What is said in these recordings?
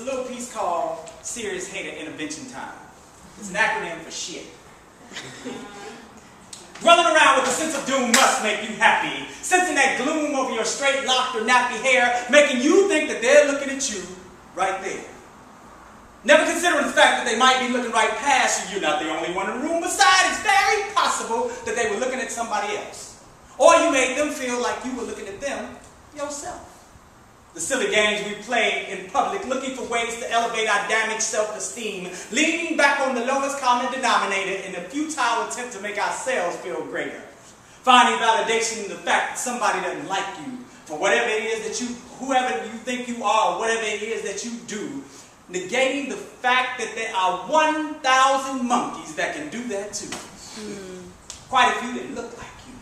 a little piece called Serious Hater Intervention Time. It's an acronym for shit. Running around with a sense of doom must make you happy. Sensing that gloom over your straight locked or nappy hair, making you think that they're looking at you right there. Never considering the fact that they might be looking right past you. You're not the only one in the room. Besides, it's very possible that they were looking at somebody else. Or you made them feel like you were looking at them yourself. The silly games we play in public, looking for ways to elevate our damaged self-esteem, leaning back on the lowest common denominator in a futile attempt to make ourselves feel greater. Finding validation in the fact that somebody doesn't like you for whatever it is that you, whoever you think you are, or whatever it is that you do. Negating the fact that there are 1,000 monkeys that can do that too. Quite a few that look like you,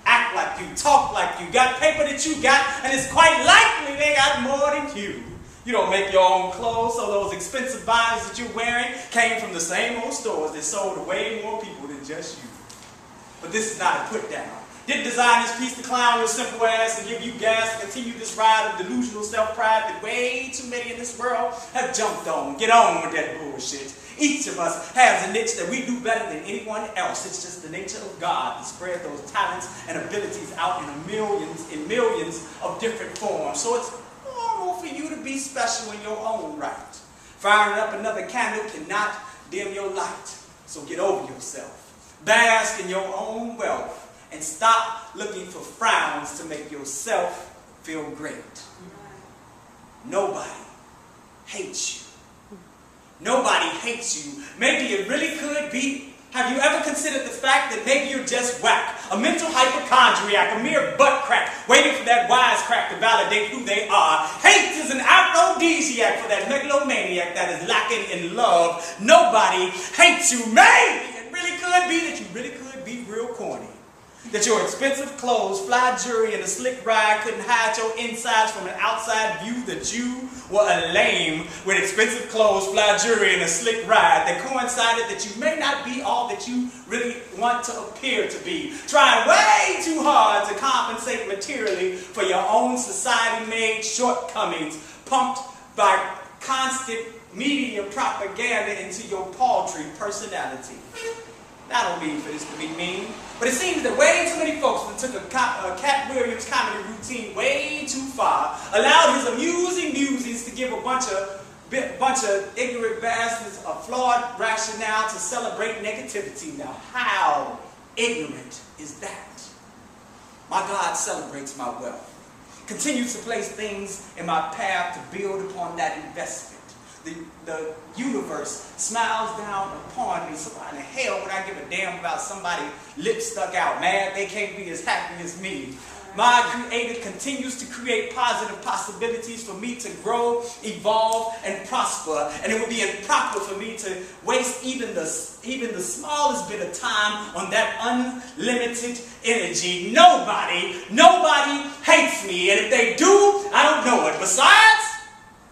act like you, talk like you, got paper that you got, and it's quite likely they got more than you. You don't make your own clothes, so those expensive vines that you're wearing came from the same old stores that sold to way more people than just you. But this is not a put down. Didn't design this piece to clown your simple ass and give you gas to continue this ride of delusional self-pride that way too many in this world have jumped on. Get on with that bullshit. Each of us has a niche that we do better than anyone else. It's just the nature of God to spread those talents and abilities out in millions of different forms. So it's normal for you to be special in your own right. Firing up another candle cannot dim your light. So get over yourself. Bask in your own wealth. And stop looking for frowns to make yourself feel great. Nobody hates you. Nobody hates you. Maybe it really could be. Have you ever considered the fact that maybe you're just whack? A mental hypochondriac, a mere butt crack, waiting for that wisecrack to validate who they are. Hate is an aphrodisiac for that megalomaniac that is lacking in love. Nobody hates you. Maybe it really could be that you really could be real corny. That your expensive clothes, fly jewelry, and a slick ride couldn't hide your insides from an outside view that you were a lame with expensive clothes, fly jewelry, and a slick ride that coincided that you may not be all that you really want to appear to be. Trying way too hard to compensate materially for your own society-made shortcomings, pumped by constant media propaganda into your paltry personality. I don't mean for this to be mean, but it seems that way too many folks that took a Cat Williams comedy routine way too far, allowed his amusing musings to give a bunch of ignorant bastards a flawed rationale to celebrate negativity. Now, how ignorant is that? My God celebrates my wealth, continues to place things in my path to build upon that investment. The universe smiles down upon me, so why in the hell would I give a damn about somebody lips stuck out, mad they can't be as happy as me? My Creator continues to create positive possibilities for me to grow, evolve, and prosper. And it would be improper for me to waste even the smallest bit of time on that unlimited energy. Nobody hates me. And if they do, I don't know it. Besides,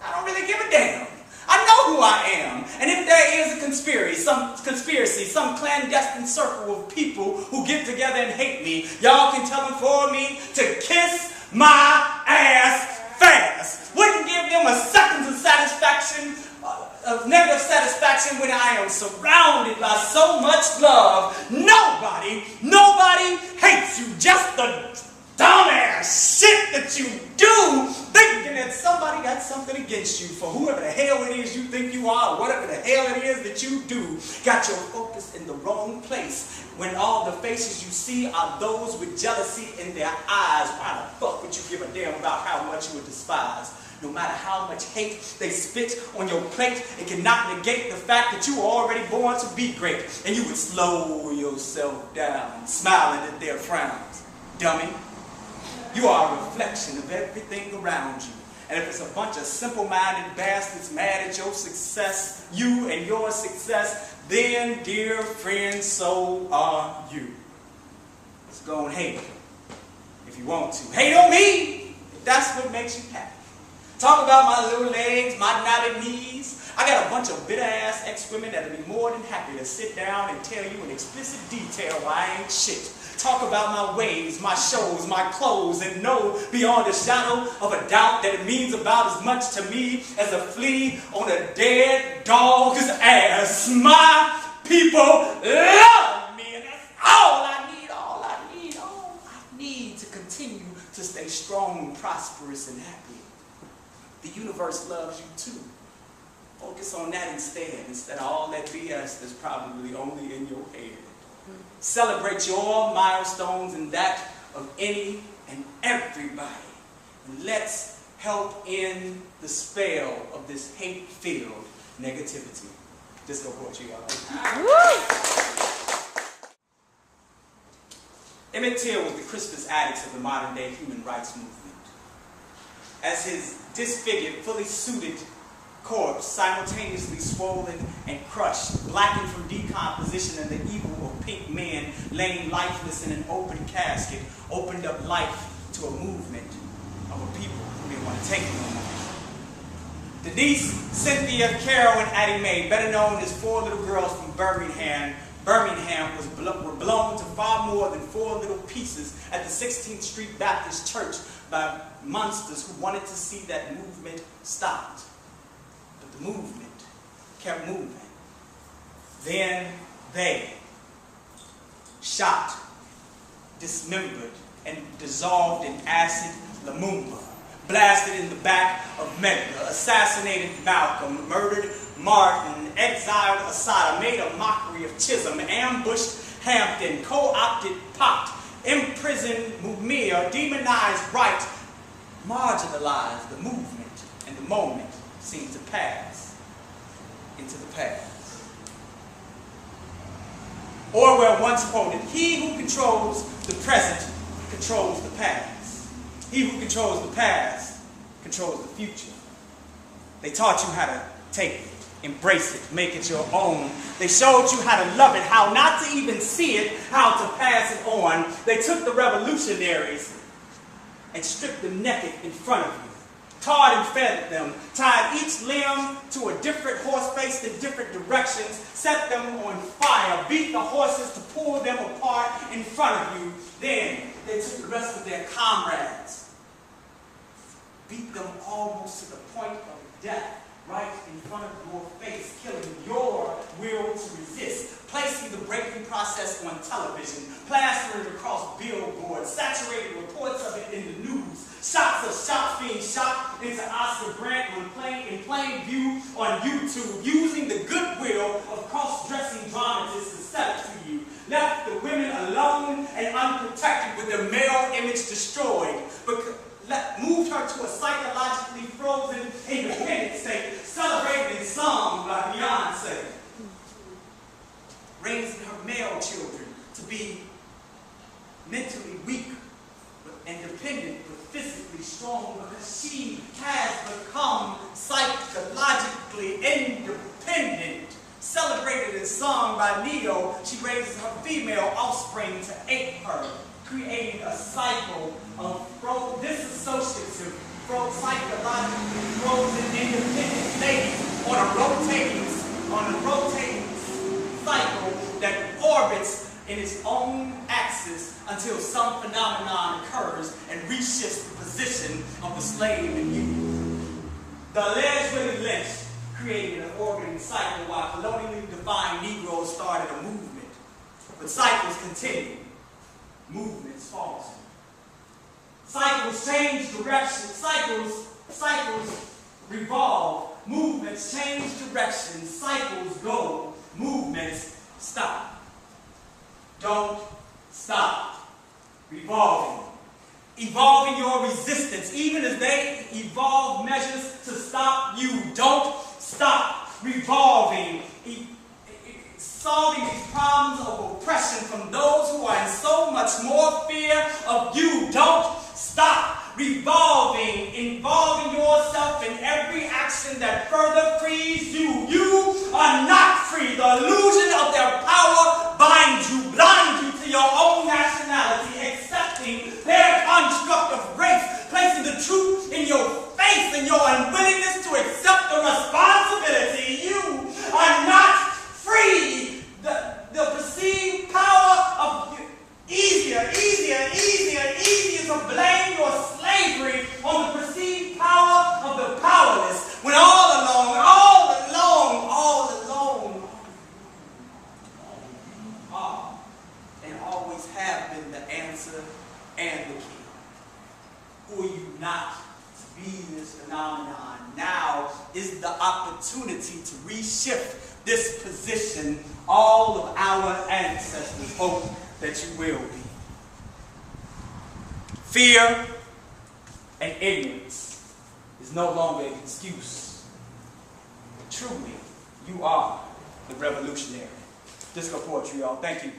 I don't really give a damn. I know who I am. And if there is a conspiracy, some clandestine circle of people who get together and hate me, y'all can tell them for me to kiss my ass fast. Wouldn't give them a second of satisfaction, of negative satisfaction when I am surrounded by so much love. Nobody hates you. Just the dumbass shit that you do, thinking that somebody got something against you for whoever the hell it is you think you are, or whatever the hell it is that you do, got your focus in the wrong place. When all the faces you see are those with jealousy in their eyes, why the fuck would you give a damn about how much you would despise? No matter how much hate they spit on your plate, it cannot negate the fact that you were already born to be great, and you would slow yourself down, smiling at their frowns. Dummy. You are a reflection of everything around you. And if it's a bunch of simple-minded bastards mad at your success, you and your success, then, dear friend, so are you. Let's go and hate if you want to. Hate on me if that's what makes you happy. Talk about my little legs, my knotted knees. I got a bunch of bitter-ass ex-women that'll be more than happy to sit down and tell you in explicit detail why I ain't shit. talk about my ways, my shows, my clothes, and know beyond a shadow of a doubt that it means about as much to me as a flea on a dead dog's ass. My people love me, and that's all I need to continue to stay strong, prosperous, and happy. The universe loves you too. Focus on that instead of all that BS that's probably only in your head. Celebrate your milestones and that of any and everybody. And let's help end the spell of this hate-filled negativity. Discopoet Khari B. Emmett Till was the crispest addicts of the modern-day human rights movement. As his disfigured, fully suited corpse, simultaneously swollen and crushed, blackened from decomposition and the evil of pink men laying lifeless in an open casket, opened up life to a movement of a people who didn't want to take it no more. Denise, Cynthia, Carol, and Addie Mae, better known as four little girls from Birmingham, were blown to far more than four little pieces at the 16th Street Baptist Church by monsters who wanted to see that movement stopped. But the movement kept moving. Then they shot, dismembered, and dissolved in acid Lumumba, blasted in the back of Medgar, assassinated Malcolm, murdered Martin, exiled Assata, made a mockery of Chisholm, ambushed Hampton, co-opted Pot, imprisoned Mumia, demonized Wright, marginalized the movement, and the moment seemed to pass into the past. Orwell once quoted, "He who controls the present controls the past. He who controls the past controls the future." They taught you how to take it, embrace it, make it your own. They showed you how to love it, how not to even see it, how to pass it on. They took the revolutionaries and stripped them naked in front of you, tarred and fed them, tied each limb to a different horse faced in different directions, set them on fire, beat the horses to pull them apart in front of you. Then they took the rest of their comrades, beat them almost to the point of death, right in front of your face, killing your will to resist, placing the breaking process on television, plastering it across billboards, saturated reports of it in the news, shots of shots being shot into Oscar Grant in plain view on YouTube, using the goodwill of cross-dressing dramatists to sell it to you, left the women alone and unprotected with their male image destroyed, moved her to a psychologically frozen independent state, celebrated in song by Beyonce, raising her male children to be mentally weak and dependent but physically strong because she has become psychologically independent. Celebrated in song by Neo, she raises her female offspring to ape her, creating a cycle of disassociative, psychologically frozen independent ladies on a rotating cycle that orbits in its own axis until some phenomenon occurs and reshifts the position of the slave in you. The alleged Willie Lynch created an orbiting cycle while colonially defined Negroes started a movement. But cycles continue. Movements falter. Cycles change direction. Cycles revolve. Movements change direction. Cycles go. Movements stop. Don't stop revolving. Evolving your resistance, even as they evolve measures to stop you. Don't stop revolving. Solving these problems of oppression from those who are in so much more fear of you. Don't stop revolving, involving yourself in every action that further frees you. You are not free. The illusion of their power binds you, blinds you to your own nationality, accepting their construct of race, placing the truth in your face and your unwillingness to accept the responsibility. You are not free. The perceived power of easier is the opportunity to reshift this position all of our ancestors hope that you will be. Fear and ignorance is no longer an excuse. Truly, you are the revolutionary. Disco poetry, y'all. Thank you.